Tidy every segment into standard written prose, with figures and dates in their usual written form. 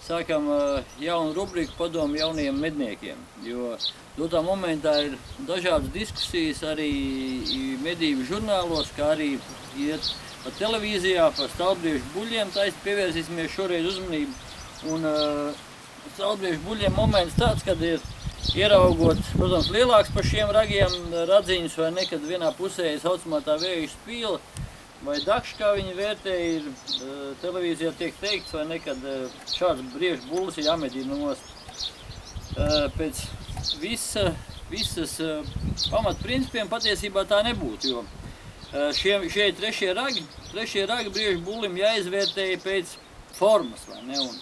sākam jaunu rubriku padomu jauniem medniekiem, jo dotā momentā ir dažādas diskusijas arī medību žurnālos, kā arī iet pa televīzijā, par stalbriežu buļļiem, taisni pievērsīsimies šoreiz uzmanību. Un stalbriežu buļļiem moments tāds, kad ir ieraugot, protams, lielāks par šiem ragiem radziņus, vai ne, kad vienā pusē ir saucamā tā vēju spīle, vai dakšs, kā viņi vērtē, ir televīzijā tiek teikts, vai ne, kad šāds briežu bullis ir jāmedī nost. Pēc visas pamatprincipiem patiesībā tā nebūtu, jo šie trešie ragi briežu bullim jāizvērtēja pēc formas, vai ne, un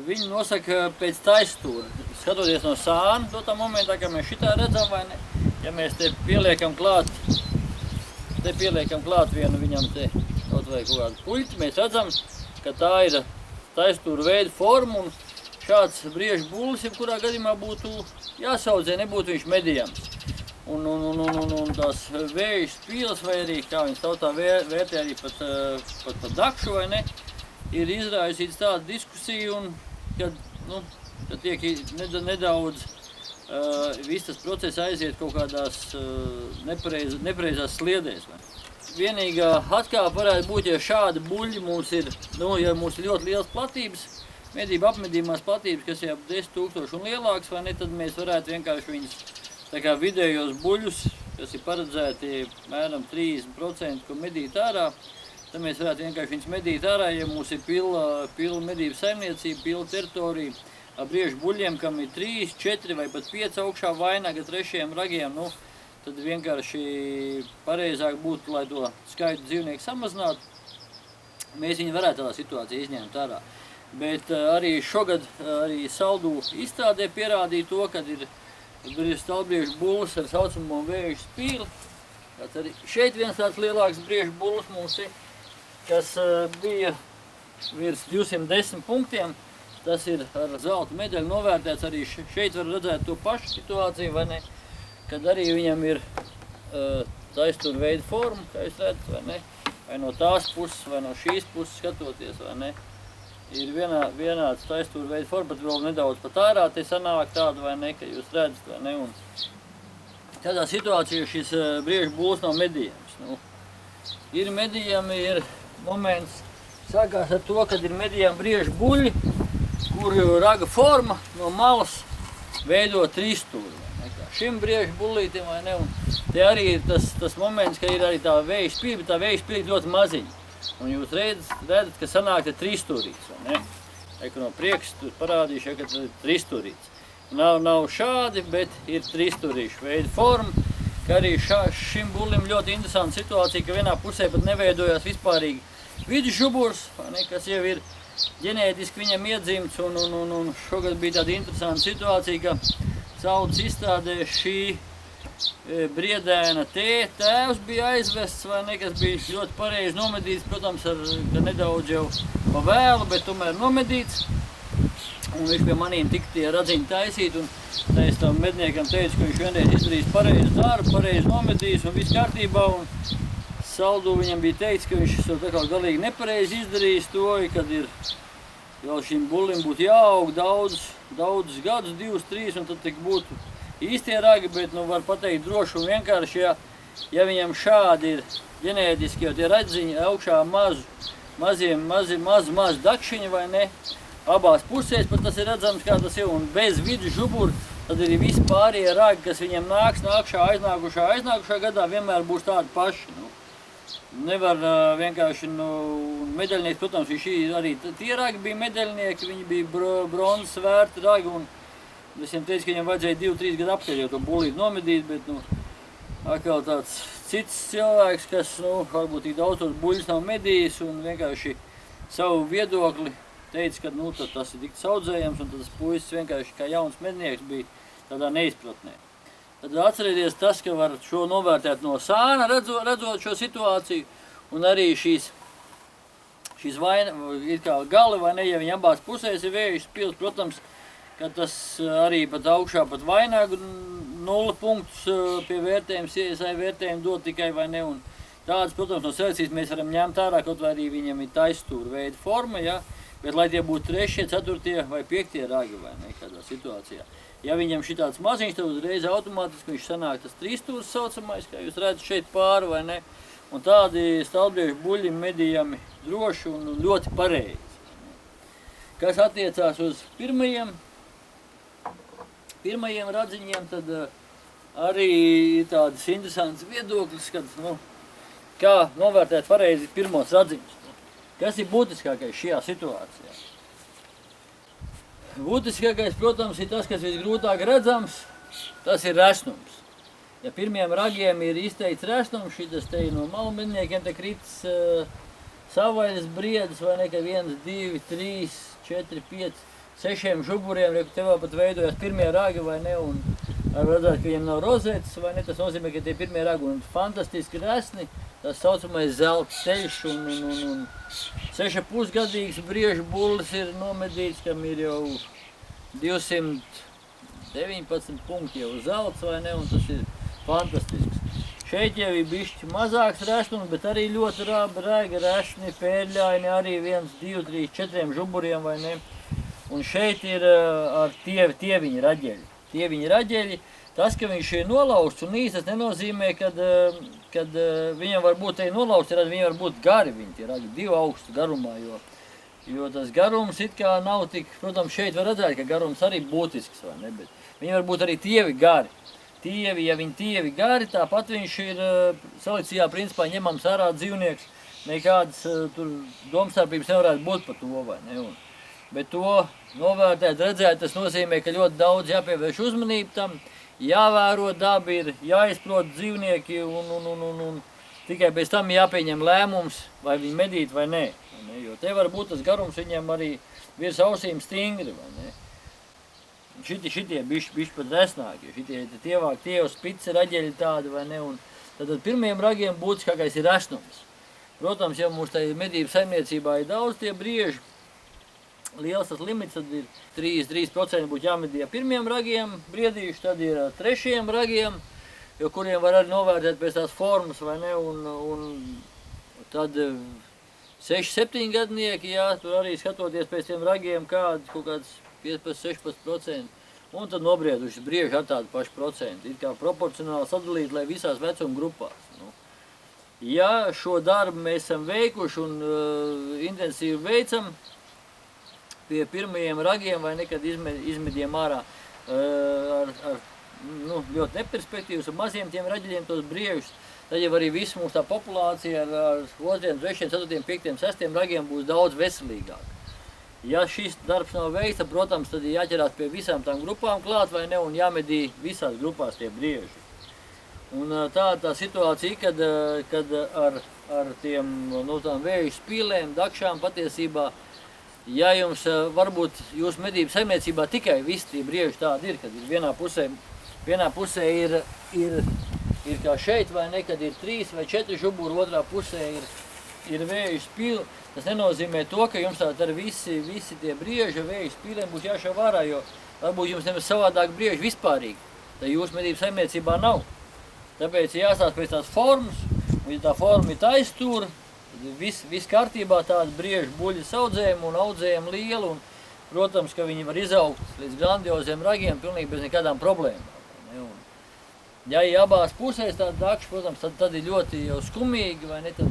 viņi nosaka pēc taisstūra. Skatoties no sāna, dotā momentā, kā mēs šitā redzam, vai ne, ja mēs te pieliekam klāt vienu viņam te kaut vai kaut kādu puļti, mēs redzam, ka tā ir taisstūra veida forma, un šāds briežu bullis, jebkurā gadījumā būtu jāsaudzē, nebūtu viņš medījams. Un tās vēju spīles, vai arī, kā viņas tautā vērtē arī pat dakšu, vai ne, ir izraisīts tāda diskusija, un kad tiek nedaudz viss tas process aiziet kaut kādās nepareizās sliedēs. Vienīgā atkāpe varētu būt, ja šādi buļļi mums ir, ja mums ir ļoti liels platības, medību apmedījumās platības, kas ir ap 10 000 un lielāks, vai ne, tad mēs varētu vienkārši viņus tā kā vidējos buļļus, kas ir paredzēti mēram 30%, ko medīt ārā, tad mēs varētu vienkārši viņus medīt ārā, ja mums ir pila medību saimniecība, pila teritorija, ar briežu buļļiem, kam ir 3, 4 vai pat 5 augšā vainaga trešajiem ragiem, tad vienkārši pareizāk būtu, lai to skaitu dzīvnieku samazinātu. Mēs viņu varētu tādā situācijā izņemt ārā. Bet arī šogad arī Saldū izstādē pierādīja to, kad ir stalbriežu bullis ar saucamo vēju spīli. Arī šeit viens tāds lielāks briežu bullis mums ir, kas bija virs 210 punktiem. Tas ir ar zelta medaļu novērtēts, arī šeit var redzēt to pašu situāciju, vai ne, kad arī viņam ir taisstūra veida forma, kā jūs redzat, vai ne, vai no tās puses, vai no šīs puses skatoties, vai ne, ir vienāds taisstūra veida forma, pat vēl nedaudz pat ārā te sanāk tādu, vai ne, ka jūs redzat, vai ne, un tādā situācijā šis briežu bullis nav medījams. Ir medījami, ir moments, sākās ar to, kad ir medījami briežu buļļi, kur raga forma no malas veido trīsstūri. Šim briežu bullītim, vai ne, un te arī ir tas moments, ka ir arī tā vēju spīle, bet tā vēju spīle ļoti maziņa. Un jūs redzat, ka sanāk te trīsstūrīts, vai ne? No priekš tur parādīšu, ka tas ir trīsstūrīts. Nav šādi, bet ir trīsstūrīšu veida forma, ka arī šim bullim ļoti interesanta situācija, ka vienā pusē pat neveidojās vispārīgi vidusžuburs, vai ne, kas jau ir ģenētiski viņam iedzimts, un šogad bija tāda interesanta situācija, ka Saudas izstādē šī briedēna tēvs bija aizvests, vai ne, kas bija ļoti pareizi nomedīts, protams, ar nedaudz jau pa vēlu, bet tomēr nomedīts. Un viņš pie manīm tika tie radziņi taisīt, un es tam medniekam teicu, ka viņš vienreiz izdarīs pareizi darbu, pareizi nomedīs, un viss kārtībā. Un Saldū viņam bija teikts, ka viņš to tā kā galīgi nepareizi izdarījis to, kad ir vēl šim bullim būtu jāaug daudzus gadus, 2, 3, un tad tik būtu īstie ragi, bet var pateikt droši un vienkārši, ja viņam šādi ir ģenētiski, jo tie radziņi augšā maz dakšiņi, vai ne, abās pusēs, pat tas ir redzams, kā tas ir, un bez vidusžubura, tad arī visi pārējie ragi, kas viņam nākšā aiznākušā gadā, vienmēr būs tādi paši. Nevar vienkārši, medaļnieki, protams, arī tie ragi bija medaļnieki, viņi bija bronzas vērti ragi, un es viņam teicu, ka viņam vajadzēja 2-3 gadu apkārt jau to bullīti nomedīt, bet, atkal tāds cits cilvēks, kas, varbūt tik daudz tos buļļus nav medījis, un vienkārši savu viedokli teica, ka, tad tas ir tik saudzējams, un tad tas puisis vienkārši kā jauns mednieks bija tādā neizpratnē. Tad atcerieties tas, ka var šo novērtēt no sāna, redzot šo situāciju, un arī šīs ir kā gali, vai ne, ja viņi abās pusēs ir vēju spils, protams, ka tas arī pat augšā pat vainagu 0 punktus pie vērtējuma, CSI vērtējuma dod tikai, vai ne, un tādas, protams, no selekcijas mēs varam ņemt ārā, kaut vai arī viņam ir taisstūra veida forma, ja, bet lai tie būtu 3., 4. vai 5. ragi vai ne, kādā situācijā. Ja viņam šitāds maziņš, tad uzreiz automātiski viņš sanāk tas 3 stūrs saucamais, kā jūs redzat šeit pāri vai ne, un tādi stalbriežu buļļi medījami droši un ļoti pareizi. Kas attiecās uz pirmajiem radziņiem, tad arī ir tādas interesants viedoklis, kad, kā novērtēt pareizi pirmos radziņus. Kas ir būtiskākais šajā situācijā? Būtiskākais, protams, ir tas, kas visgrūtāk redzams, tas ir resnums. Ja pirmiem ragiem ir izteikts resnums, šitas te no malu medniekiem te kritis savvaļas briedis, vai ne, ka 1, 2, 3, 4, 5, 6 žuburiem, te vēl pat veidojas pirmie ragi, vai ne, un redzēt, ka viņiem nav rozētas, vai ne, tas nozīmē, ka tie pirmie ragi un fantastiski resni, tas saucamais zelta ceļš un 6,5 gadīgs briežu bullis ir nomedīts, kam ir jau 219 punkti jau zelts, vai ne, un tas ir fantastisks. Šeit jau ir bišķi mazāks resnums, bet arī ļoti raigi resni, pērļaini, arī 1, 2, 3, 4 žuburiem, vai ne. Un šeit ir ar tieviņa raģeļi. Tieviņa raģeļi, tas, ka viņš ir nolausts un īsts, tas nenozīmē, kad viņam var būt te nolausti, tad viņi var būt gari, viņi tie ragi 2 augstu garumā, jo tas garums it kā nav tik, protams, šeit var redzēt, ka garums arī būtisks, vai ne, bet viņi var būt arī tievi gari. Ja viņi tievi gari, tāpat viņš ir selekcijā principā ņemams ārā dzīvnieks, nekādas tur domstarpības nevarētu būt par to, vai ne, bet to novērtēt, redzēt, tas nozīmē, ka ļoti daudz jāpievērš uzmanību tam, jāvēro dabi ir, jāizprot dzīvnieki un tikai pēc tam jāpieņem lēmums, vai viņi medīt vai nē, jo te var būt tas garums viņiem arī virs ausīm stingri, vai ne. Šitie bišķi pat resnāki, šitie tie uz spici raģeļi tādi, vai ne, un tad pirmajiem ragiem būtiskākais ir resnums. Protams, ja mums tai medību saimniecībā ir daudz tie brieži, liels tas limits, tad ir 3% būtu jāmedīja pirmiem ragiem briedīši, tad ir 3. ragiem, jo kuriem var arī novērtēt pēc tās formas, vai ne, un tad 6-7 gadnieki, jā, tur arī skatoties pēc tiem ragiem kaut kāds 15-16%, un tad nobrieduši brieži ar tādu pašu procentu, it kā proporcionāli sadalīt, lai visās vecuma grupās. Ja šo darbu mēs esam veikuši un intensīvi veicam pie pirmajiem ragiem vai nekad izmediem ārā ar ļoti neperspektīvas un maziem tiem raģeļiem tos briežus, tad jau arī viss mūsu tā populācija ar 2, 3, 4, 5, 6 ragiem būs daudz veselīgāka. Ja šis darbs nav veikts, tad, protams, tad ir jāķerās pie visām tām grupām klāt, vai ne, un jāmedī visās grupās tie brieži. Un tā situācija, kad ar tiem tām vēju spīlēm, dakšām patiesībā, ja jums varbūt jūsu medību saimniecībā tikai visi tie brieži tādi ir, kad ir vienā pusē ir kā šeit, vai ne, kad ir 3 vai 4 žuburi, otrā pusē ir vēju spīli. Tas nenozīmē to, ka jums tātad visi tie brieži vēju spīlēm būs jāšauj ārā, jo varbūt jums nemaz savādāk brieži vispārīgi, tad jūsu medību saimniecībā nav. Tāpēc jāstāsta pēc tās formas, un ja tā forma ir taisstūra, tad viss kārtībā tāda briežu buļļu audzējumu un audzējumu lielu, un, protams, ka viņi var izaugt līdz grandioziem ragiem pilnīgi bez nekādām problēmām. Ja ir abās pusēs tāda dakša, protams, tad ir ļoti jau skumīgi, vai ne, tad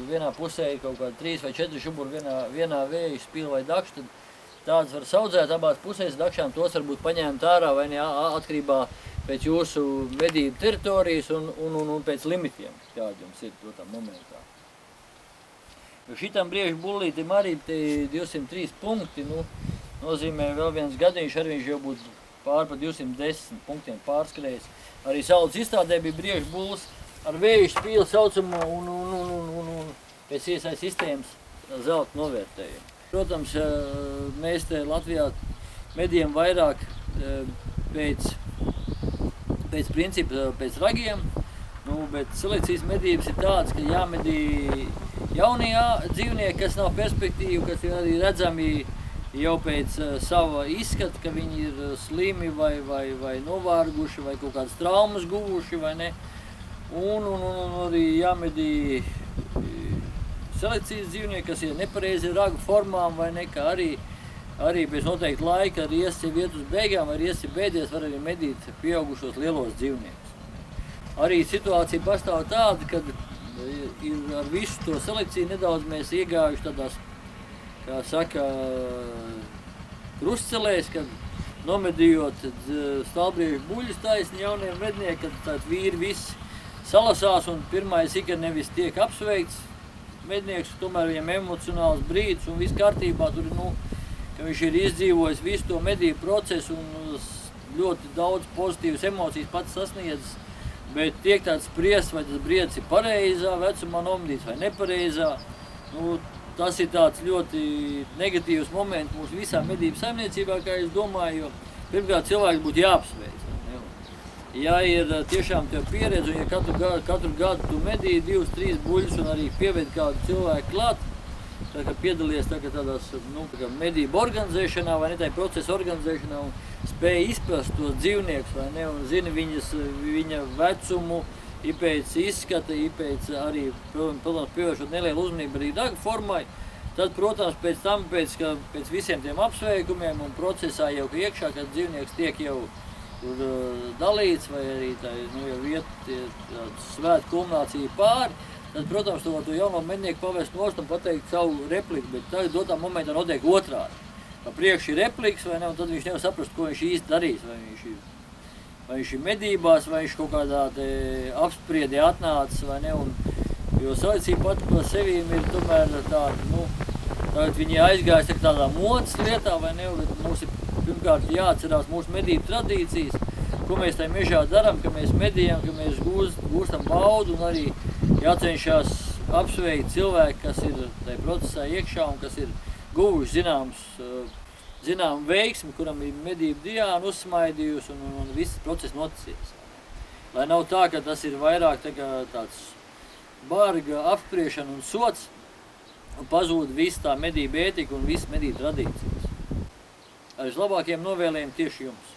vienā pusē ir kaut kādi 3 vai 4 žuburi vienā vēju spīli vai dakša, tad tādas var saudzēt abās pusēs dakšām, tos varbūt paņēmt ārā vai ne atkarībā pēc jūsu medību teritorijas un pēc limitiem, kādi jums ir to tā momentā. Jo šitam briežu bullītim arī 203 punkti, nozīmē vēl viens gadiņš, arī viņš jau būtu pār pa 210 punktiem pārskrējis. Arī saules izstādē bija briežu bulls ar vēju spīli saucamo un pēc iesai sistēmas zelta novērtējumu. Protams, mēs te Latvijā medījam vairāk pēc principa, pēc ragiem, bet selekcijas medības ir tādas, ka jāmedī jaunie dzīvnieki, kas nav perspektīvi, kas ir arī redzami jau pēc sava izskata, ka viņi ir slimi vai novārguši vai kaut kādas traumas guvuši vai ne. Un arī jāmedī selekcijas dzīvnieki, kas ir nepareizi ragu formām vai nekā arī bez noteikta laika, arī iesi iet uz beigām, vai iesi beidzies, var arī medīt pieaugušos lielos dzīvniekus. Arī situācija pastāv tāda, kad ir ar visu to selekciju nedaudz mēs iegājuši tādās, kā saka, krustcelēs, kad nomedījot stāvbriežu buļļus taisni jauniem medniekiem, kad tādi vīri visi salasās un pirmais ikar nevis tiek apsveikts mednieks, tomēr viņam emocionāls brīdis un viss kārtībā, tur, ka viņš ir izdzīvojis visu to medību procesu un ļoti daudz pozitīvas emocijas pats sasniedzis, bet tiek tāds spriest, vai tas briedis ir pareizā vecumā nomedīts vai nepareizā. Tas ir tāds ļoti negatīvs moments mūsu visā medību saimniecībā, kā es domāju, jo pirmkārt cilvēks būtu jāapsveic. Ja ir tiešām tev pieredze, un ja katru gadu tu medīji 2-3 buļļus un arī pieved kādu cilvēku klāt, tā kā piedalies tādās medību organizēšanā vai ne tā procesa organizēšanā un spēja izprast tos dzīvniekus, vai ne, un zini viņa vecumu, pēc izskata, pēc arī, protams, pievēršot nelielu uzmanību arī dagu formai, tad, protams, pēc visiem tiem apsveikumiem un procesā jau iekšā, kad dzīvnieks tiek jau tur dalīts vai arī jau iet svēta kulminācija pāri, tad, protams, to jauno mednieku pavest nost un pateikt savu repliku, bet tagad dotā momentā notiek otrādi. Pa priekš ir repliks, vai ne, un tad viņš nevar saprast, ko viņš īsti darīs, vai viņš ir medībās, vai viņš kaut kādā apspriedē atnācis, vai ne, jo selekcija pat par sevīm ir tomēr tāda, tagad viņi aizgājas tādā modas lietā, vai ne, bet mums ir pirmkārt jāatcerās mūsu medību tradīcijas, ko mēs tajā mežā darām, ka mēs medījam, ka mēs gūstam baudu un arī jācenšas apsveikt cilvēki, kas ir tajā procesā iekšā un kas ir guvuši zinām veiksmi, kuram ir medību diāna uzsmaidījusi un viss process noticies. Lai nav tā, ka tas ir vairāk tāds barga apspriešana un sots un pazūd viss tā medību ētika un viss medību tradīcijas. Ar vislabākajiem novēlējumiem tieši jums!